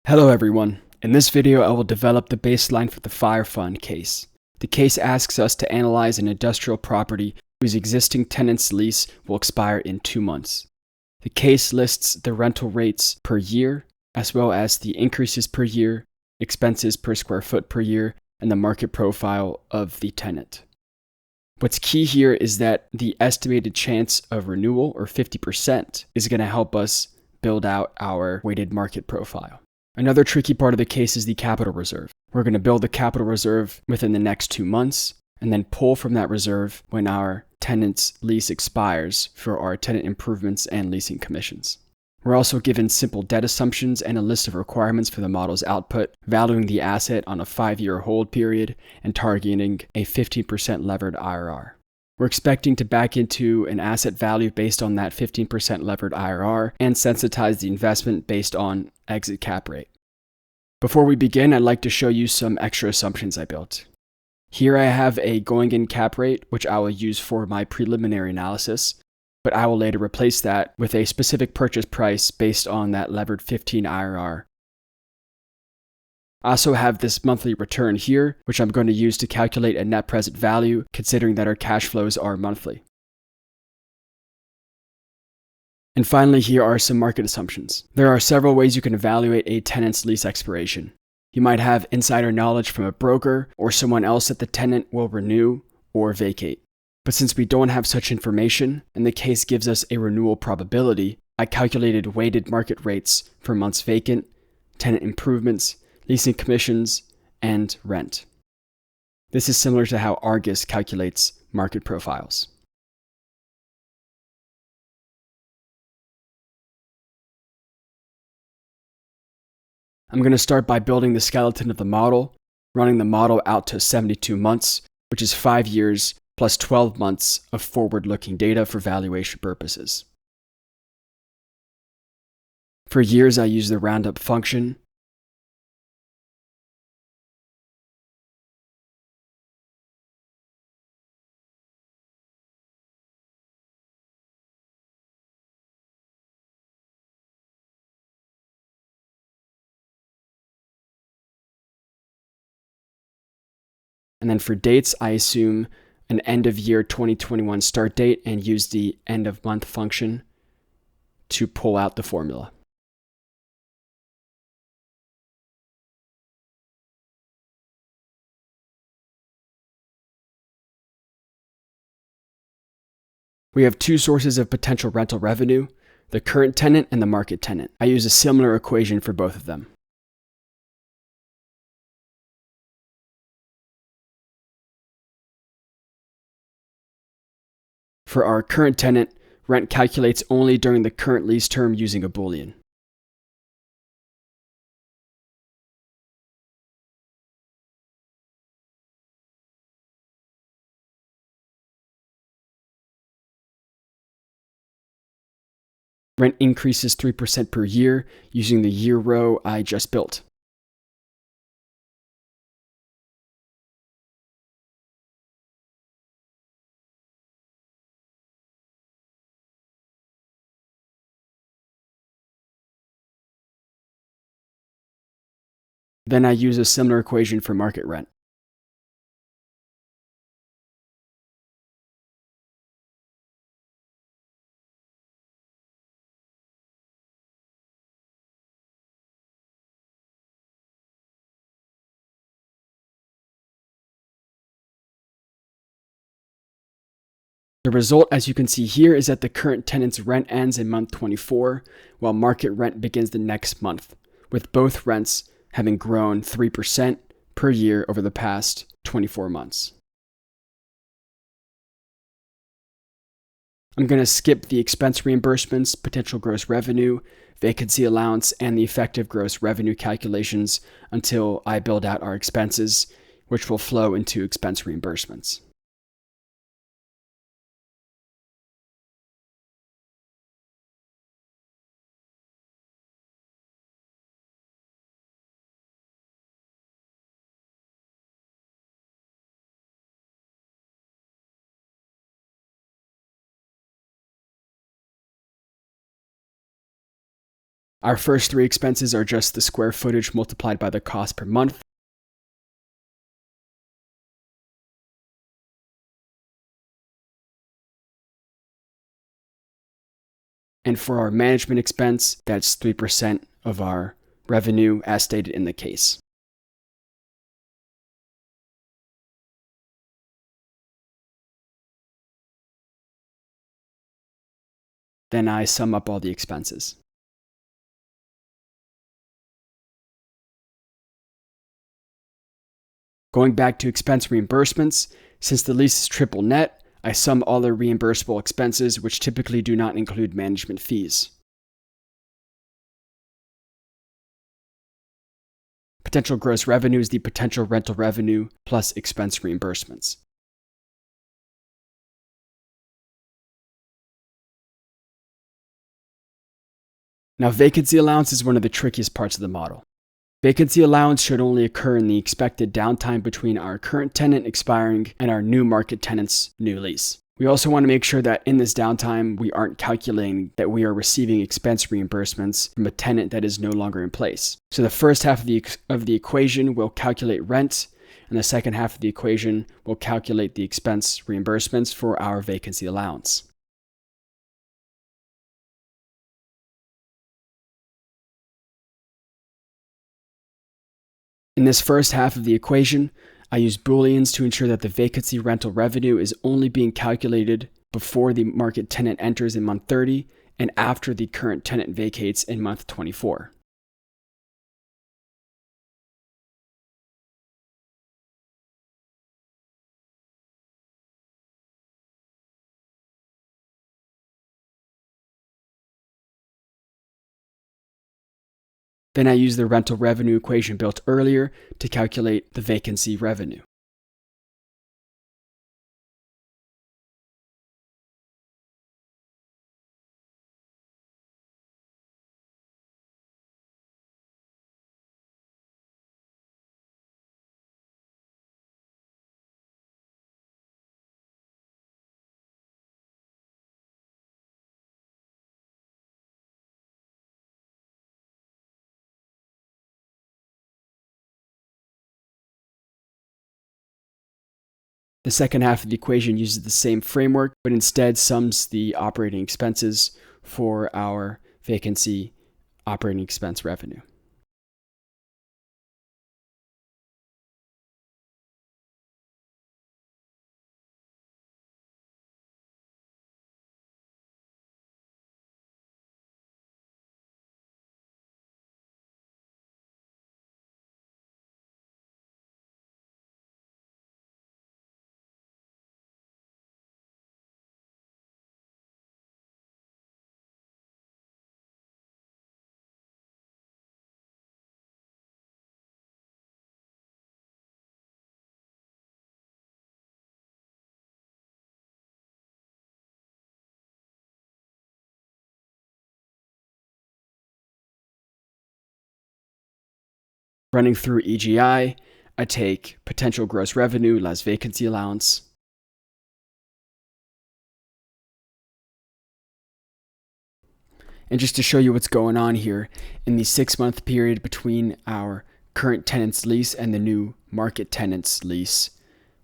Hello everyone. In this video, I will develop the baseline for the fire fund case. The case asks us to analyze an industrial property whose existing tenant's lease will expire in 2 months. The case lists the rental rates per year, as well as the increases per year, expenses per square foot per year, and the market profile of the tenant. What's key here is that the estimated chance of renewal, or 50%, is going to help us build out our weighted market profile. Another tricky part of the case is the capital reserve. We're going to build the capital reserve within the next 2 months and then pull from that reserve when our tenant's lease expires for our tenant improvements and leasing commissions. We're also given simple debt assumptions and a list of requirements for the model's output, valuing the asset on a 5-year hold period and targeting a 15% levered IRR. We're expecting to back into an asset value based on that 15% levered IRR and sensitize the investment based on exit cap rate. Before we begin, I'd like to show you some extra assumptions I built. Here I have a going-in cap rate, which I will use for my preliminary analysis, but I will later replace that with a specific purchase price based on that levered 15 IRR. I also have this monthly return here, which I'm going to use to calculate a net present value, considering that our cash flows are monthly. And finally, here are some market assumptions. There are several ways you can evaluate a tenant's lease expiration. You might have insider knowledge from a broker or someone else that the tenant will renew or vacate. But since we don't have such information, and the case gives us a renewal probability, I calculated weighted market rates for months vacant, tenant improvements, leasing commissions, and rent. This is similar to how Argus calculates market profiles. I'm going to start by building the skeleton of the model, running the model out to 72 months, which is 5 years plus 12 months of forward-looking data for valuation purposes. For years, I use the roundup function. And then for dates, I assume an end of year 2021 start date and use the end of month function to pull out the formula. We have 2 sources of potential rental revenue, the current tenant and the market tenant. I use a similar equation for both of them. For our current tenant, rent calculates only during the current lease term using a Boolean. Rent increases 3% per year using the year row I just built. Then I use a similar equation for market rent. The result, as you can see here, is that the current tenant's rent ends in month 24, while market rent begins the next month, with both rents having grown 3% per year over the past 24 months. I'm going to skip the expense reimbursements, potential gross revenue, vacancy allowance, and the effective gross revenue calculations until I build out our expenses, which will flow into expense reimbursements. Our first three expenses are just the square footage multiplied by the cost per month. And for our management expense, that's 3% of our revenue as stated in the case. Then I sum up all the expenses. Going back to expense reimbursements, since the lease is triple net, I sum all the reimbursable expenses, which typically do not include management fees. Potential gross revenue is the potential rental revenue plus expense reimbursements. Now, vacancy allowance is one of the trickiest parts of the model. Vacancy allowance should only occur in the expected downtime between our current tenant expiring and our new market tenant's new lease. We also want to make sure that in this downtime, we aren't calculating that we are receiving expense reimbursements from a tenant that is no longer in place. So the first half of the equation will calculate rent, and the second half of the equation will calculate the expense reimbursements for our vacancy allowance. In this first half of the equation, I use Booleans to ensure that the vacancy rental revenue is only being calculated before the market tenant enters in month 30 and after the current tenant vacates in month 24. Then I use the rental revenue equation built earlier to calculate the vacancy revenue. The second half of the equation uses the same framework, but instead sums the operating expenses for our vacancy operating expense revenue. Running through EGI, I take potential gross revenue less vacancy allowance. And just to show you what's going on here, in the 6-month period between our current tenant's lease and the new market tenant's lease,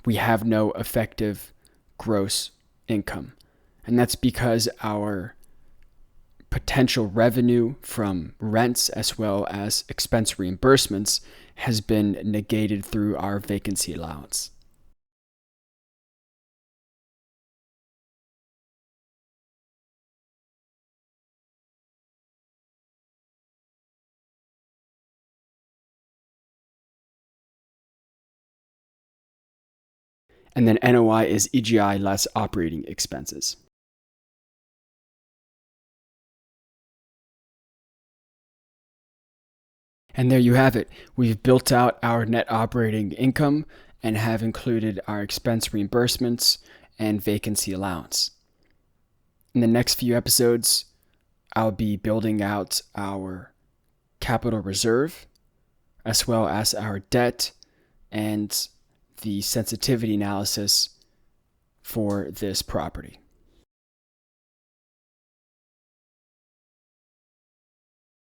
we have no effective gross income. And that's because our potential revenue from rents as well as expense reimbursements has been negated through our vacancy allowance. And then NOI is EGI less operating expenses. And there you have it. We've built out our net operating income and have included our expense reimbursements and vacancy allowance. In the next few episodes, I'll be building out our capital reserve as well as our debt and the sensitivity analysis for this property.